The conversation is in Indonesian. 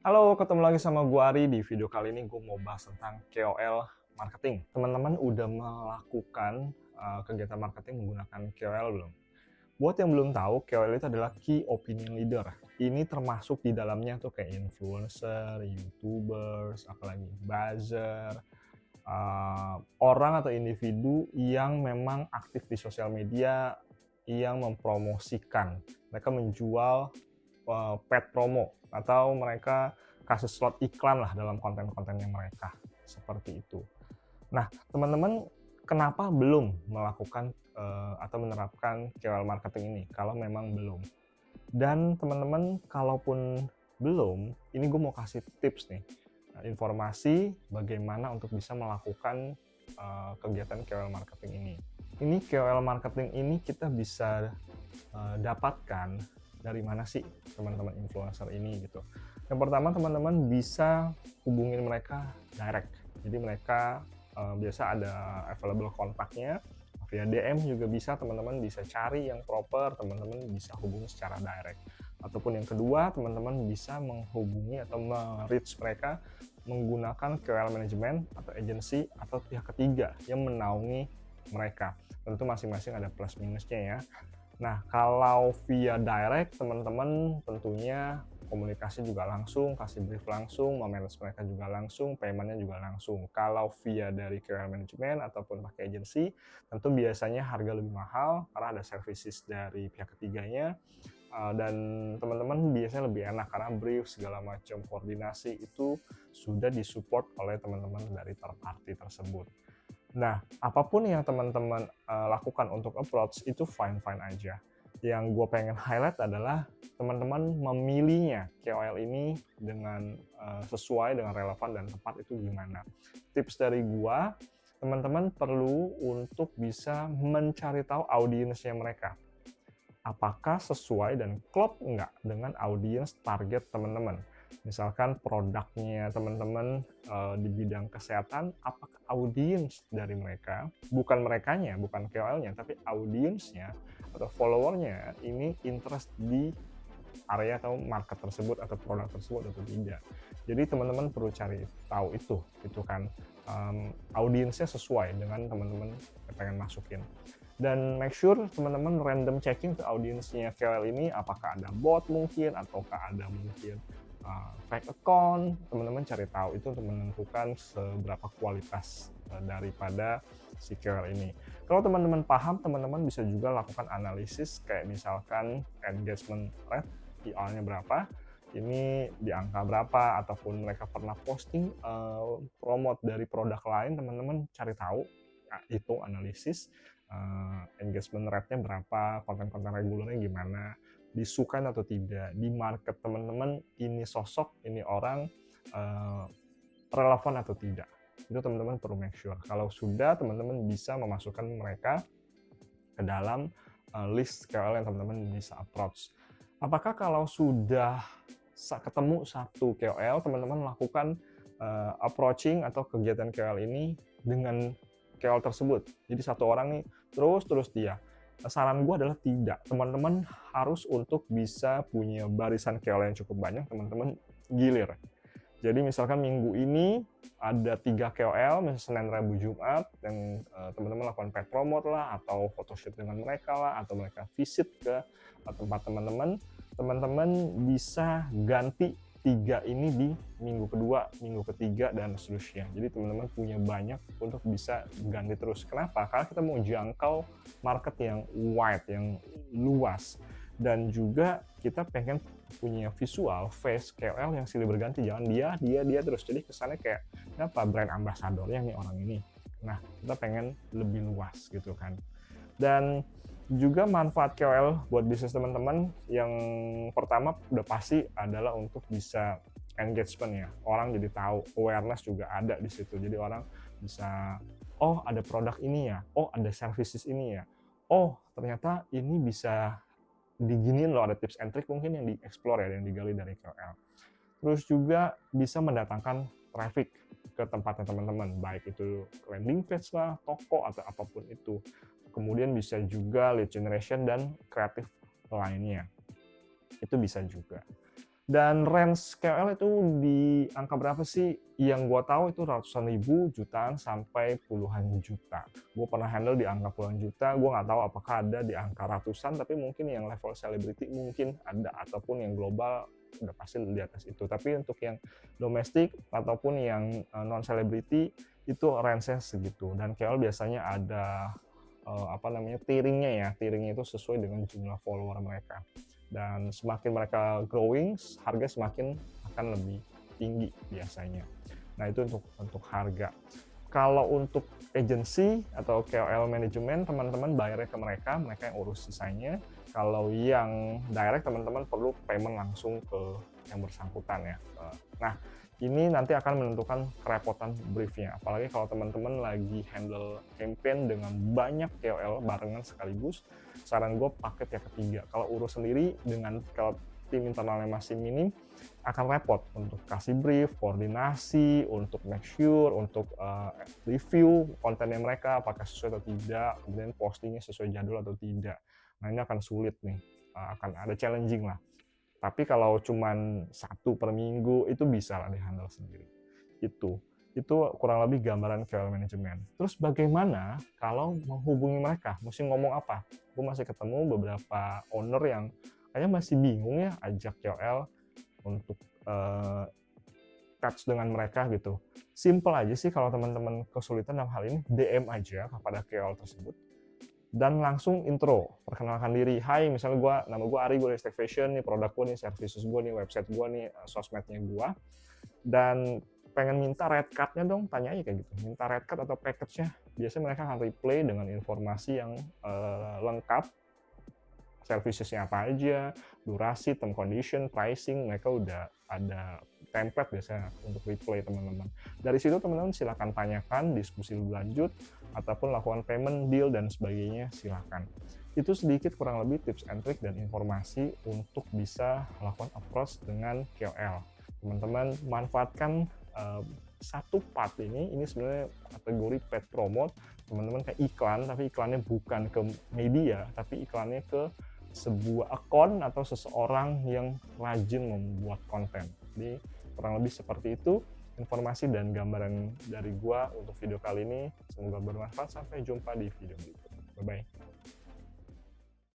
Halo, ketemu lagi sama gua Ari. Di video kali ini gue mau bahas tentang KOL marketing. Teman-teman udah melakukan kegiatan marketing menggunakan KOL belum? Buat yang belum tahu, KOL itu adalah Key Opinion Leader. Ini termasuk di dalamnya tuh kayak influencer, YouTubers, apalagi buzzer, orang atau individu yang memang aktif di sosial media yang mempromosikan. Mereka menjual paid promo atau mereka kasih slot iklan lah dalam konten-kontennya mereka, seperti itu. Nah, teman-teman kenapa belum melakukan atau menerapkan KOL marketing ini kalau memang belum? Dan teman-teman kalaupun belum, ini gue mau kasih tips nih, informasi bagaimana untuk bisa melakukan kegiatan KOL marketing ini. Ini KOL marketing ini kita bisa dapatkan dari mana sih teman-teman influencer ini gitu. Yang pertama, teman-teman bisa hubungin mereka direct. Jadi mereka biasa ada available kontaknya, via DM juga bisa, teman-teman bisa cari yang proper, teman-teman bisa hubungi secara direct. Ataupun yang kedua, teman-teman bisa menghubungi atau reach mereka menggunakan KOL management atau agency atau pihak ketiga yang menaungi mereka. Tentu masing-masing ada plus minusnya ya. Nah, kalau via direct, teman-teman tentunya komunikasi juga langsung, kasih brief langsung, memanage mereka juga langsung, payment-nya juga langsung. Kalau via dari KOL management ataupun pakai agency, tentu biasanya harga lebih mahal karena ada services dari pihak ketiganya, dan teman-teman biasanya lebih enak karena brief segala macam koordinasi itu sudah disupport oleh teman-teman dari third party tersebut. Nah, apapun yang teman-teman lakukan untuk approach itu fine-fine aja. Yang gue pengen highlight adalah teman-teman memilihnya KOL ini dengan sesuai dengan relevan dan tepat itu gimana. Tips dari gue, teman-teman perlu untuk bisa mencari tahu audiensnya mereka. Apakah sesuai dan klop nggak dengan audiens target teman-teman. Misalkan produknya teman-teman di bidang kesehatan, apakah audiens dari mereka, bukan merekanya, bukan KOL-nya, tapi audiensnya atau followernya ini interest di area atau market tersebut atau produk tersebut atau tidak. Jadi teman-teman perlu cari tahu itu kan audiensnya sesuai dengan teman-teman yang pengen masukin. Dan make sure teman-teman random checking ke audiensnya KOL ini, apakah ada bot mungkin ataukah ada mungkin fake account. Teman-teman cari tahu itu untuk menentukan seberapa kualitas daripada si KOL ini. Kalau teman-teman paham, teman-teman bisa juga lakukan analisis kayak misalkan engagement rate, PR-nya berapa, ini di angka berapa, ataupun mereka pernah posting promote dari produk lain, teman-teman cari tahu, itu analisis engagement rate-nya berapa, konten-konten regulernya gimana, disukai atau tidak, di market teman-teman ini sosok, ini orang relevan atau tidak. Itu teman-teman perlu make sure. Kalau sudah, teman-teman bisa memasukkan mereka ke dalam list KOL yang teman-teman bisa approach. Apakah kalau sudah ketemu satu KOL, teman-teman lakukan approaching atau kegiatan KOL ini dengan KOL tersebut? Jadi satu orang nih terus dia. Saran gue adalah tidak. Teman-teman harus untuk bisa punya barisan KOL yang cukup banyak, teman-teman gilir. Jadi misalkan minggu ini ada 3 KOL, misalnya Senin, Rabu, Jumat, dan teman-teman lakukan paid promote lah, atau photoshoot dengan mereka lah, atau mereka visit ke tempat teman-teman bisa ganti 3 ini di minggu kedua, minggu ketiga, dan seterusnya. Jadi teman-teman punya banyak untuk bisa ganti terus. Kenapa? Karena kita mau jangkau market yang wide, yang luas. Dan juga kita pengen punya visual face KOL yang silih berganti, jangan dia terus. Jadi kesannya kayak apa, brand ambassadornya nih orang ini. Nah, kita pengen lebih luas gitu kan. Dan juga manfaat KOL buat bisnis teman-teman yang pertama udah pasti adalah untuk bisa engagement ya. Orang jadi tahu, awareness juga ada di situ. Jadi orang bisa, oh ada produk ini ya, oh ada services ini ya, oh ternyata ini bisa diginiin loh, ada tips and trick mungkin yang di-explore ya, yang digali dari KOL. Terus juga bisa mendatangkan traffic ke tempatnya teman-teman, baik itu landing page lah, toko, atau apapun itu. Kemudian bisa juga lead generation dan kreatif lainnya. Itu bisa juga. Dan range KOL itu di angka berapa sih? Yang gua tahu itu ratusan ribu, jutaan, sampai puluhan juta. Gue pernah handle di angka puluhan juta, gue nggak tahu apakah ada di angka ratusan, tapi mungkin yang level selebriti mungkin ada, ataupun yang global udah pasti di atas itu. Tapi untuk yang domestik ataupun yang non selebriti itu range-nya segitu. Dan KOL biasanya ada tiringnya itu sesuai dengan jumlah follower mereka. Dan semakin mereka growing, harga semakin akan lebih tinggi biasanya. Nah, itu untuk harga. Kalau untuk agency atau KOL manajemen, teman-teman bayarnya ke mereka yang urus sisanya. Kalau yang direct, teman-teman perlu payment langsung ke yang bersangkutan ya. Nah, ini nanti akan menentukan kerepotan briefnya. Apalagi kalau teman-teman lagi handle campaign dengan banyak KOL barengan sekaligus, saran gue paket yang ketiga. Kalau urus sendiri kalau tim internalnya masih minim, akan repot untuk kasih brief, koordinasi, untuk make sure, untuk review kontennya mereka apakah sesuai atau tidak, kemudian postingnya sesuai jadwal atau tidak. Nah, ini akan sulit nih, akan ada challenging lah. Tapi kalau cuman 1 per minggu itu bisa lah di-handle sendiri. Itu kurang lebih gambaran KOL manajemen. Terus bagaimana kalau menghubungi mereka? Mesti ngomong apa? Gue masih ketemu beberapa owner yang kayaknya masih bingung ya ajak KOL untuk touch dengan mereka gitu. Simple aja sih kalau teman-teman kesulitan dalam hal ini, DM aja kepada KOL tersebut. Dan langsung intro, perkenalkan diri. Hai, misalnya nama gue Ari, gue dari Stack Fashion, nih produk gue, nih services gue, nih website gue, nih sosmednya gue. Dan pengen minta red card-nya dong, tanya aja kayak gitu. Minta red card atau package-nya. Biasanya mereka akan reply dengan informasi yang lengkap. Servicesnya apa aja, durasi, term condition, pricing, mereka udah ada template biasanya untuk reply teman-teman. Dari situ teman-teman silakan tanyakan, diskusi lebih lanjut, ataupun lakukan payment, deal, dan sebagainya, silakan. Itu sedikit kurang lebih tips and trick dan informasi untuk bisa lakukan approach dengan KOL. Teman-teman manfaatkan satu part ini sebenarnya kategori paid promote, teman-teman kayak iklan, tapi iklannya bukan ke media, tapi iklannya ke sebuah akun atau seseorang yang rajin membuat konten. Jadi kurang lebih seperti itu informasi dan gambaran dari gua untuk video kali ini. Semoga bermanfaat. Sampai jumpa di video berikutnya. Bye-bye.